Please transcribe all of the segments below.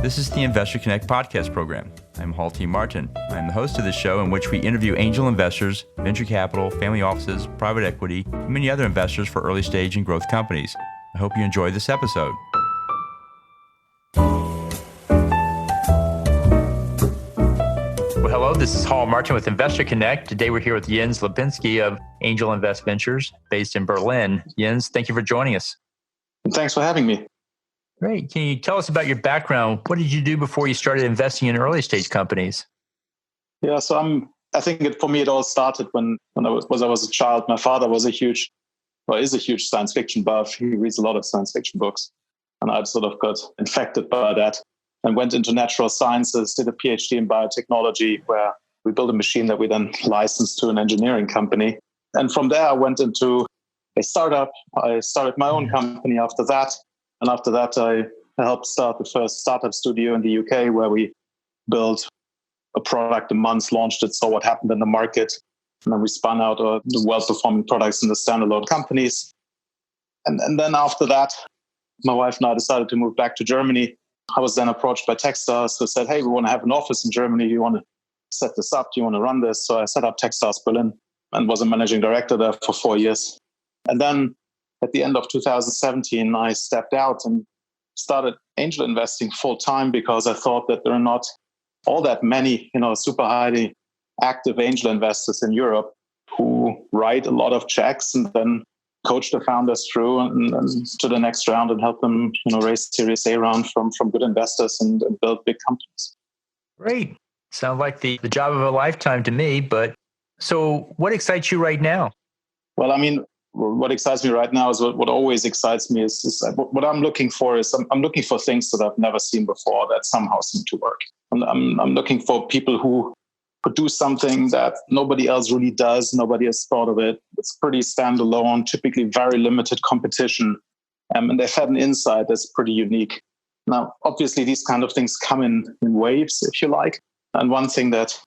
This is the Investor Connect podcast program. I'm Hall T. Martin. I'm the host of this show in which we interview angel investors, venture capital, family offices, private equity, and many other investors for early stage and growth companies. I hope you enjoy this episode. Well, hello, this is Hall Martin with Investor Connect. Today we're here with Jens Lapinski of Angel Invest Ventures based in Berlin. Jens, thank you for joining us. Thanks for having me. Great. Can you tell us about your background? What did you do before you started investing in early stage companies? Yeah, so I think for me it all started when I was a child. My father is a huge science fiction buff. He reads a lot of science fiction books. And I sort of got infected by that and went into natural sciences, did a PhD in biotechnology where we built a machine that we then licensed to an engineering company. And from there I went into a startup. I started my own company after that. And after that, I helped start the first startup studio in the UK where we built a product a month, launched it, saw what happened in the market. And then we spun out the well-performing products in the standalone companies. And then after that, my wife and I decided to move back to Germany. I was then approached by Techstars who said, hey, we want to have an office in Germany. Do you want to set this up? Do you want to run this? So I set up Techstars Berlin and was a managing director there for 4 years. And then at the end of 2017, I stepped out and started angel investing full time because I thought that there are not all that many, super highly active angel investors in Europe who write a lot of checks and then coach the founders through and to the next round and help them, raise Series A round from good investors and build big companies. Great. Sounds like the job of a lifetime to me. But so what excites you right now? Well, what excites me right now is what always excites me is what I'm looking for is I'm looking for things that I've never seen before that somehow seem to work. I'm looking for people who could do something that nobody else really does. Nobody has thought of it. It's pretty standalone, typically very limited competition. And they've had an insight that's pretty unique. Now, obviously, these kind of things come in waves, if you like. And one thing that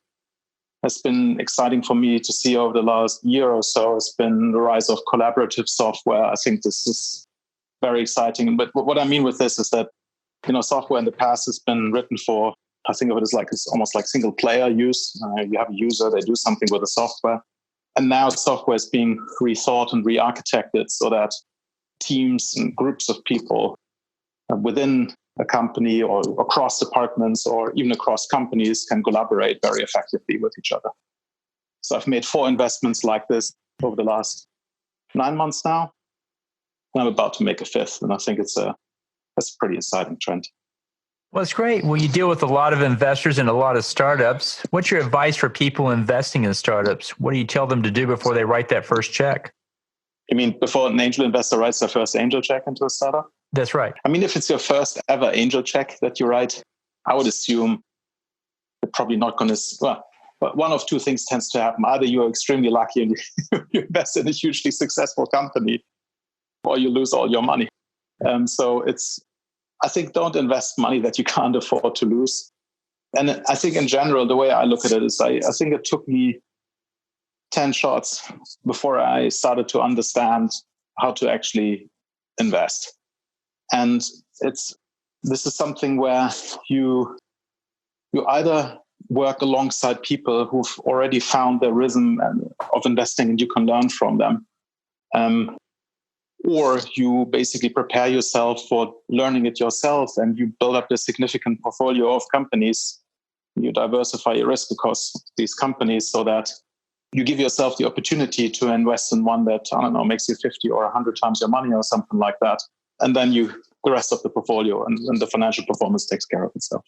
has been exciting for me to see over the last year or so has been the rise of collaborative software. I think this is very exciting. But what I mean with this is that, software in the past has been written for, I think of it as it's almost like single player use. You have a user, they do something with the software. And now software is being rethought and re-architected so that teams and groups of people within a company or across departments or even across companies can collaborate very effectively with each other. So I've made 4 investments like this over the last 9 months now. And I'm about to make a 5th. And I think that's a pretty exciting trend. Well, it's great. Well, you deal with a lot of investors and a lot of startups. What's your advice for people investing in startups? What do you tell them to do before they write that first check? You mean before an angel investor writes their first angel check into a startup? That's right. If it's your first ever angel check that you write, I would assume you're probably not going to, but one of 2 things tends to happen. Either you're extremely lucky and you invest in a hugely successful company, or you lose all your money. I think don't invest money that you can't afford to lose. And I think in general, the way I look at it is I think it took me 10 shots before I started to understand how to actually invest. And this is something where you either work alongside people who've already found the rhythm of investing and you can learn from them. Or you basically prepare yourself for learning it yourself and you build up a significant portfolio of companies. You diversify your risk across these companies so that you give yourself the opportunity to invest in one that, makes you 50 or 100 times your money or something like that. And then the rest of the portfolio and the financial performance takes care of itself.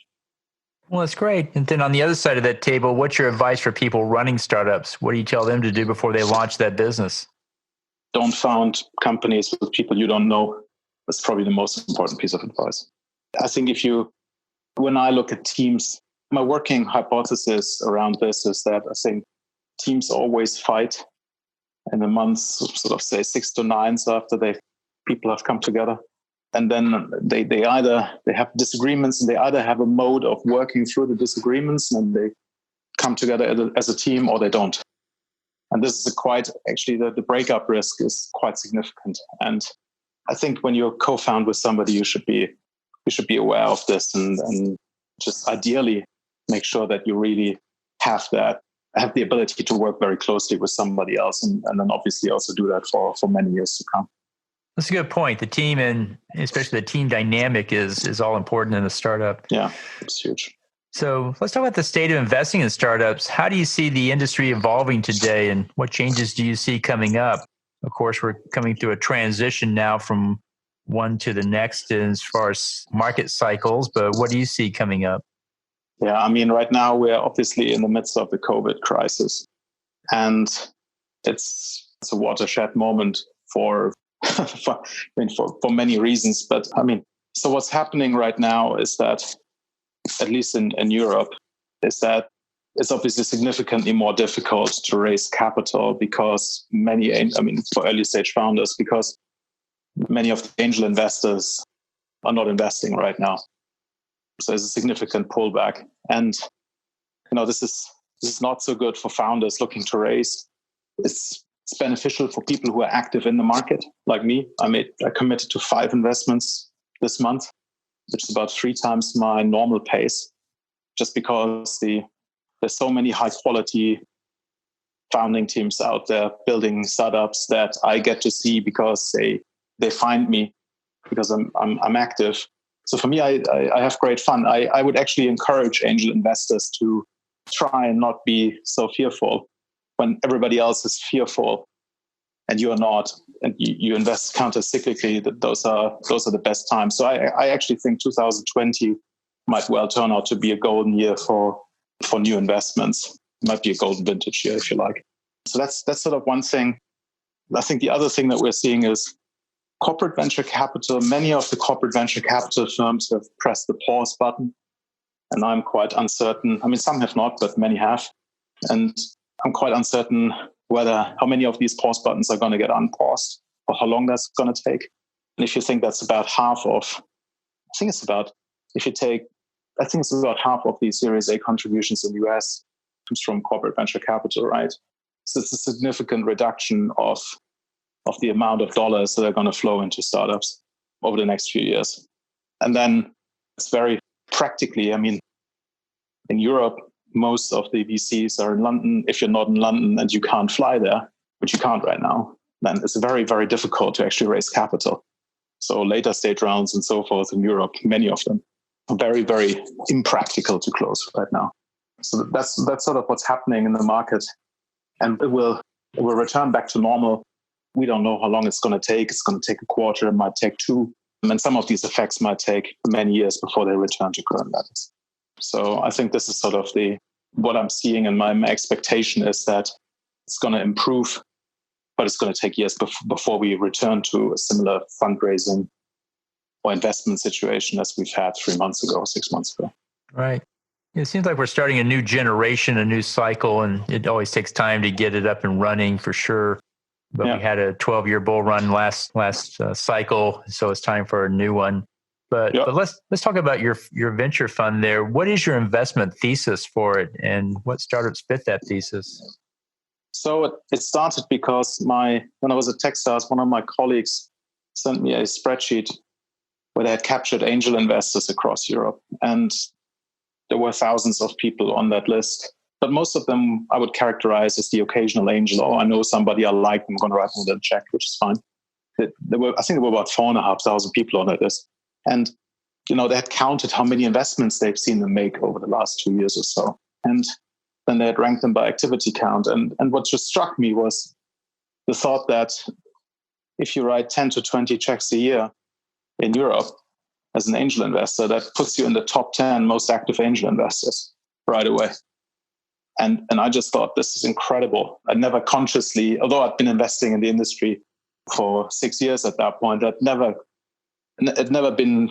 Well, that's great. And then on the other side of that table, what's your advice for people running startups? What do you tell them to do before they launch that business? Don't found companies with people you don't know. That's probably the most important piece of advice. I think when I look at teams, my working hypothesis around this is that I think teams always fight in the months, sort of say 6 to 9 after people have come together. And then they have disagreements and they either have a mode of working through the disagreements and they come together as a team or they don't. And this is the breakup risk is quite significant. And I think when you co-found with somebody, you should be aware of this and just ideally make sure that you really have the ability to work very closely with somebody else, and then obviously also do that for many years to come. That's a good point. The team, and especially the team dynamic, is all important in a startup. Yeah, it's huge. So let's talk about the state of investing in startups. How do you see the industry evolving today, and what changes do you see coming up? Of course, we're coming through a transition now from one to the next as far as market cycles, but what do you see coming up? Yeah, I mean, right now we're obviously in the midst of the COVID crisis, and it's a watershed moment for many reasons. But I mean, so what's happening right now is that, at least in Europe, is that it's obviously significantly more difficult to raise capital because for early stage founders, because many of the angel investors are not investing right now. So there's a significant pullback. And, this is not so good for founders looking to raise. It's beneficial for people who are active in the market, like me. I committed to 5 investments this month, which is about 3 times my normal pace, just because there's so many high quality founding teams out there building startups that I get to see because they find me because I'm active. So for me, I have great fun. I would actually encourage angel investors to try and not be so fearful when everybody else is fearful and you are not, and you invest counter-cyclically. Those are the best times. So I actually think 2020 might well turn out to be a golden year for new investments. It might be a golden vintage year, if you like. So that's sort of one thing. I think the other thing that we're seeing is corporate venture capital. Many of the corporate venture capital firms have pressed the pause button, and I'm quite uncertain. I mean, some have not, but many have. And I'm quite uncertain how many of these pause buttons are going to get unpaused or how long that's going to take. And if you think that's about half of, I think it's about half of the Series A contributions in the US comes from corporate venture capital, right? So it's a significant reduction of the amount of dollars that are going to flow into startups over the next few years. And then it's very practically, I mean, in Europe, most of the VCs are in London. If you're not in London and you can't fly there, which you can't right now, then it's very, very difficult to actually raise capital. So later stage rounds and so forth in Europe, many of them are very, very impractical to close right now. So that's sort of what's happening in the market. And it will return back to normal. We don't know how long it's going to take. It's going to take a quarter, it might take 2. And some of these effects might take many years before they return to current levels. So I think this is sort of what I'm seeing, and my expectation is that it's going to improve, but it's going to take years before we return to a similar fundraising or investment situation as we've had 3 months ago, 6 months ago. Right. It seems like we're starting a new generation, a new cycle, and it always takes time to get it up and running for sure. But we had a 12-year bull run last cycle, so it's time for a new one. But let's talk about your venture fund there. What is your investment thesis for it, and what startups fit that thesis? So it started because when I was at Techstars, one of my colleagues sent me a spreadsheet where they had captured angel investors across Europe, and there were thousands of people on that list. But most of them I would characterize as the occasional angel. Oh, I know somebody I like, I'm going to write them a check, which is fine. I think there were about 4,500 people on that list. And, they had counted how many investments they've seen them make over the last 2 years or so. And then they had ranked them by activity count. And what just struck me was the thought that if you write 10 to 20 checks a year in Europe as an angel investor, that puts you in the top 10 most active angel investors right away. And I just thought, this is incredible. I never consciously, although I'd been investing in the industry for 6 years at that point, it never been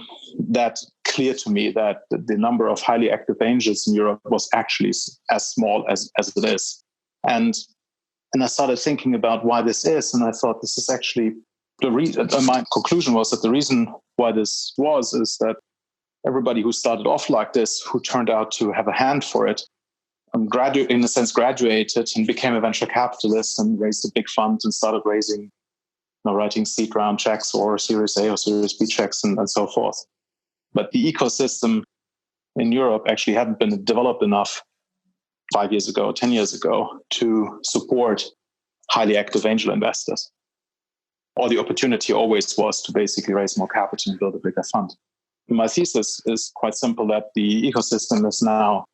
that clear to me that the number of highly active angels in Europe was actually as small as it is. And I started thinking about why this is, and I thought this is actually the reason. My conclusion was that the reason why this is that everybody who started off like this, who turned out to have a hand for it, graduated and became a venture capitalist and raised a big fund and started writing seed round checks or Series A or Series B checks and so forth. But the ecosystem in Europe actually hadn't been developed enough 5 years ago, 10 years ago to support highly active angel investors. Or the opportunity always was to basically raise more capital and build a bigger fund. My thesis is quite simple, that the ecosystem is now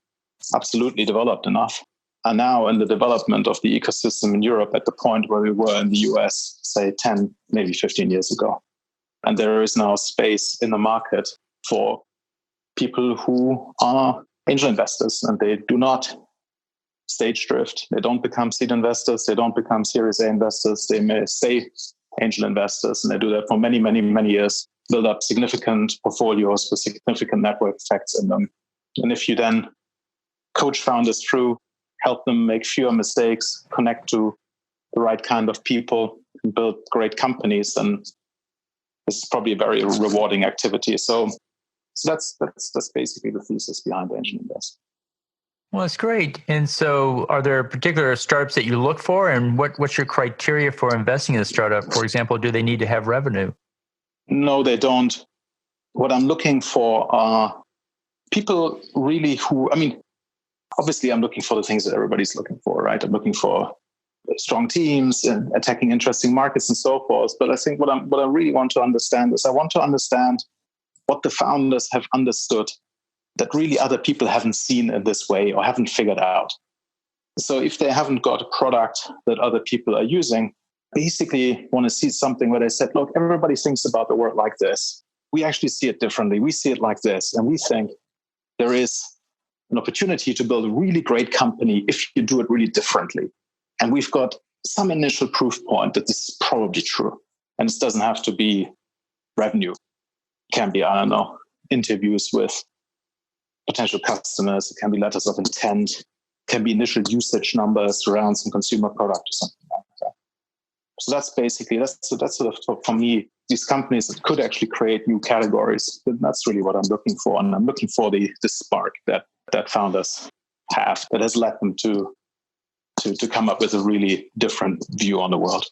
absolutely developed enough. And now in the development of the ecosystem in Europe at the point where we were in the US, say 10, maybe 15 years ago. And there is now space in the market for people who are angel investors, and they do not stage drift. They don't become seed investors. They don't become Series A investors. They may stay angel investors, and they do that for many, many, many years, build up significant portfolios with significant network effects in them. And if you then coach founders through, help them make fewer mistakes, connect to the right kind of people, and build great companies, then this is probably a very rewarding activity. So that's basically the thesis behind angel investment. Well, that's great. And so are there particular startups that you look for, and what's your criteria for investing in a startup? For example, do they need to have revenue? No, they don't. What I'm looking for are people really who, obviously I'm looking for the things that everybody's looking for, right? I'm looking for strong teams and attacking interesting markets and so forth. But I think what I really want to understand is I want to understand what the founders have understood that really other people haven't seen in this way or haven't figured out. So if they haven't got a product that other people are using, basically want to see something where they said, look, everybody thinks about the world like this. We actually see it differently. We see it like this. And we think there is an opportunity to build a really great company if you do it really differently. And we've got some initial proof point that this is probably true. And this doesn't have to be revenue. It can be, interviews with potential customers. It can be letters of intent. It can be initial usage numbers around some consumer product or something like that. So that's sort of, for me, these companies that could actually create new categories. That's really what I'm looking for. And I'm looking for the spark that founders have that has led them to come up with a really different view on the world.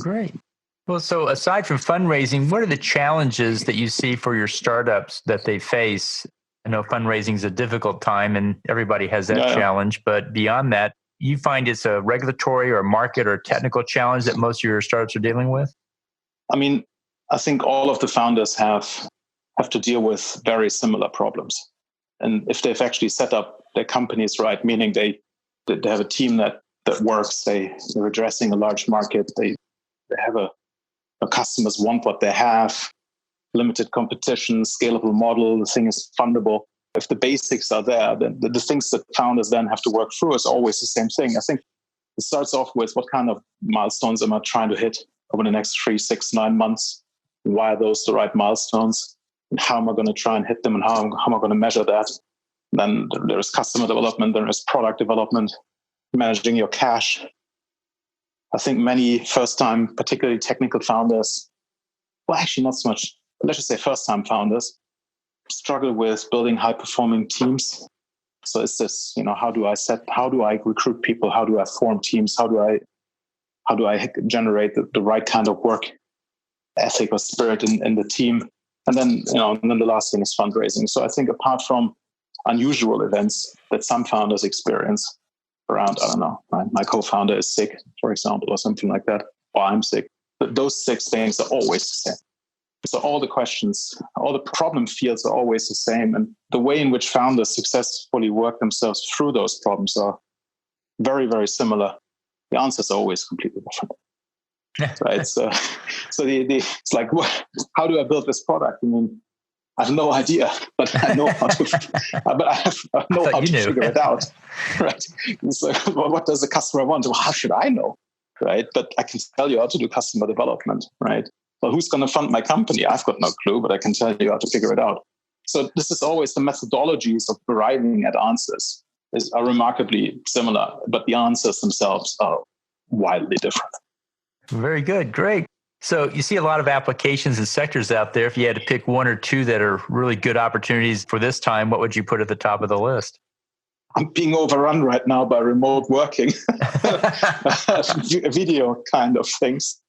Great. Well, so aside from fundraising, what are the challenges that you see for your startups that they face? I know fundraising is a difficult time and everybody has that challenge, but beyond that, you find it's a regulatory or market or technical challenge that most of your startups are dealing with? I think all of the founders have to deal with very similar problems. And if they've actually set up their companies right, meaning they have a team that works, they're addressing a large market, they have a customers want what they have, limited competition, scalable model, the thing is fundable. If the basics are there, then the things that founders then have to work through is always the same thing. I think it starts off with what kind of milestones am I trying to hit over the next 3, 6, 9 months? Why are those the right milestones? And how am I going to try and hit them? And how am I going to measure that? Then there's customer development, there is product development, managing your cash. I think many first-time, particularly technical founders, well, actually not so much, let's just say first-time founders, struggle with building high-performing teams. So it's this, how do I recruit people? How do I form teams? How do I generate the right kind of work ethic or spirit in the team? And then, and then the last thing is fundraising. So I think apart from unusual events that some founders experience around, my co-founder is sick, for example, or something like that, or I'm sick, but those 6 things are always the same. So all the questions, all the problem fields are always the same. And the way in which founders successfully work themselves through those problems are very, very similar. The answers are always completely different. Right? So it's like, how do I build this product? I have no idea, but I know how to. But I know how to figure it out, right? So, what does the customer want? Well, how should I know, right? But I can tell you how to do customer development, right? Well, who's going to fund my company? I've got no clue, but I can tell you how to figure it out. So this is always the methodologies of arriving at answers are remarkably similar, but the answers themselves are wildly different. Very good, great. So you see a lot of applications and sectors out there. If you had to pick 1 or 2 that are really good opportunities for this time, what would you put at the top of the list? I'm being overrun right now by remote working, video kind of things,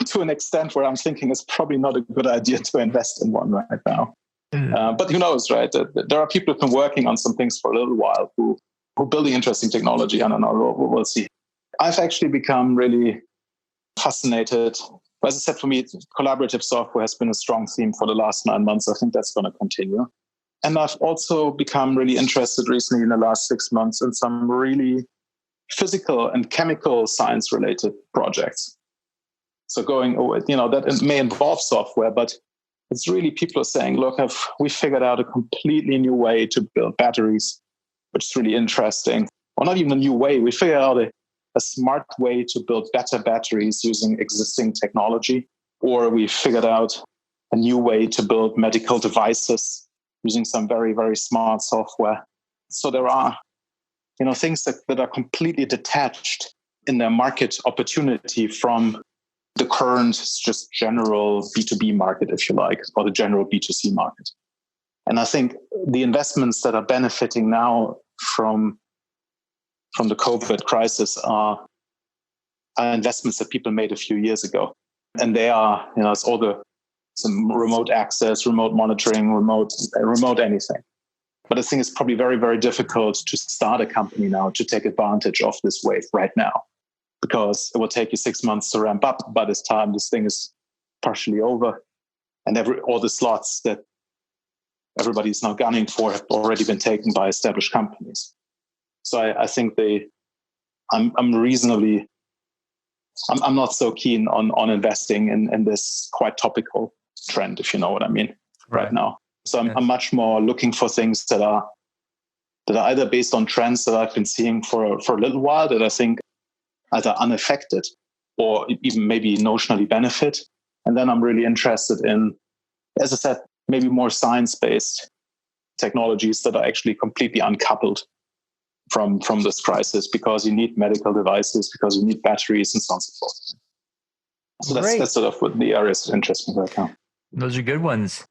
to an extent where I'm thinking it's probably not a good idea to invest in one right now. But who knows, right? There are people who've been working on some things for a little while who are building interesting technology. I don't know. We'll see. I've actually become really fascinated. As I said, for me, collaborative software has been a strong theme for the last 9 months. I think that's going to continue. And I've also become really interested recently in the last 6 months in some really physical and chemical science related projects. So that may involve software, but it's really people are saying, look, we figured out a completely new way to build batteries, which is really interesting. Or not even a new way. We figured out a smart way to build better batteries using existing technology. Or we figured out a new way to build medical devices using some very, very smart software. So there are things that are completely detached in their market opportunity from the current just general B2B market, if you like, or the general B2C market. And I think the investments that are benefiting now from the COVID crisis are investments that people made a few years ago. And they are, it's all some remote access, remote monitoring, remote anything. But I think it's probably very, very difficult to start a company now to take advantage of this wave right now, because it will take you 6 months to ramp up by this time this thing is partially over. And all the slots that everybody's now gunning for have already been taken by established companies. So I think I'm not so keen on investing in this quite topical trend, if you know what I mean, right now. So I'm much more looking for things that are either based on trends that I've been seeing for a little while that I think either unaffected or even maybe notionally benefit. And then I'm really interested in, as I said, maybe more science-based technologies that are actually completely uncoupled from this crisis, because you need medical devices, because you need batteries and so on and so forth. So that's sort of what the areas that interest me right now. Those are good ones.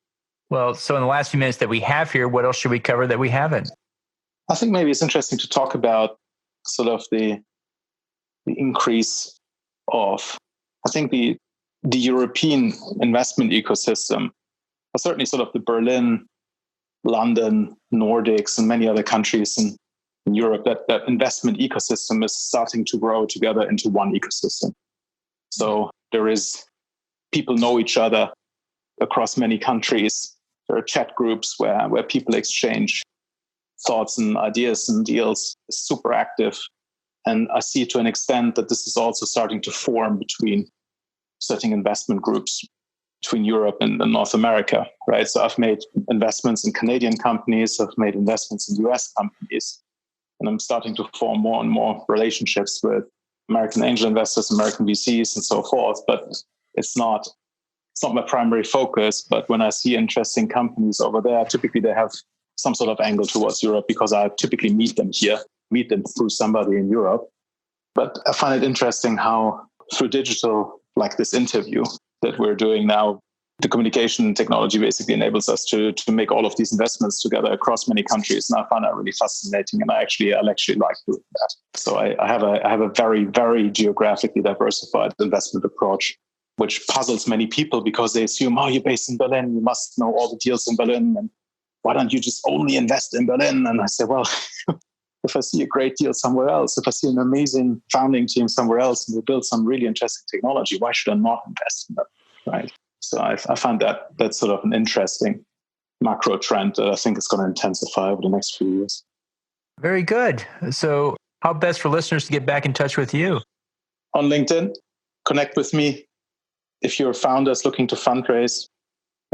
Well, so in the last few minutes that we have here, what else should we cover that we haven't? I think maybe it's interesting to talk about sort of the increase of, I think the European investment ecosystem, certainly sort of the Berlin, London, Nordics, and many other countries in Europe, that investment ecosystem is starting to grow together into one ecosystem. So people know each other across many countries. There are chat groups where people exchange thoughts and ideas and deals. It's super active. And I see to an extent that this is also starting to form between certain investment groups between Europe and North America, right? So I've made investments in Canadian companies. I've made investments in US companies. And I'm starting to form more and more relationships with American angel investors, American VCs, and so forth. But it's not my primary focus. But when I see interesting companies over there, typically they have some sort of angle towards Europe, because I typically meet them through somebody in Europe. But I find it interesting how through digital, like this interview that we're doing now, the communication technology basically enables us to make all of these investments together across many countries. And I find that really fascinating. And I'll actually like doing that. So I have a very, very geographically diversified investment approach, which puzzles many people, because they assume, you're based in Berlin, you must know all the deals in Berlin. And why don't you just only invest in Berlin? And I say, well, if I see a great deal somewhere else, if I see an amazing founding team somewhere else and we build some really interesting technology, why should I not invest in that, right? So I find that's sort of an interesting macro trend that I think is going to intensify over the next few years. Very good. So how best for listeners to get back in touch with you? On LinkedIn, connect with me. If you're founders looking to fundraise,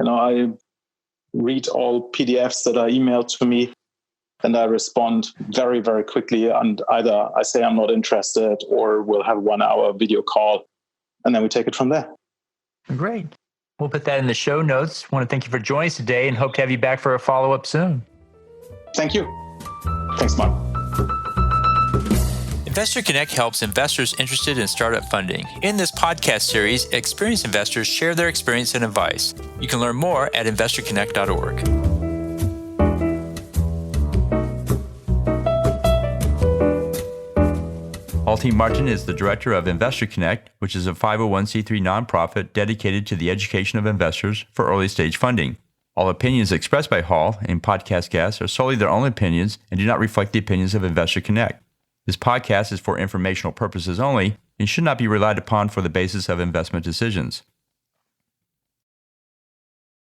I read all PDFs that are emailed to me, and I respond very, very quickly. And either I say I'm not interested, or we'll have a 1-hour video call, and then we take it from there. Great. We'll put that in the show notes. I want to thank you for joining us today and hope to have you back for a follow-up soon. Thank you. Thanks, Mark. Investor Connect helps investors interested in startup funding. In this podcast series, experienced investors share their experience and advice. You can learn more at investorconnect.org. Halti Martin is the director of Investor Connect, which is a 501c3 nonprofit dedicated to the education of investors for early-stage funding. All opinions expressed by Hall and podcast guests are solely their own opinions and do not reflect the opinions of Investor Connect. This podcast is for informational purposes only and should not be relied upon for the basis of investment decisions.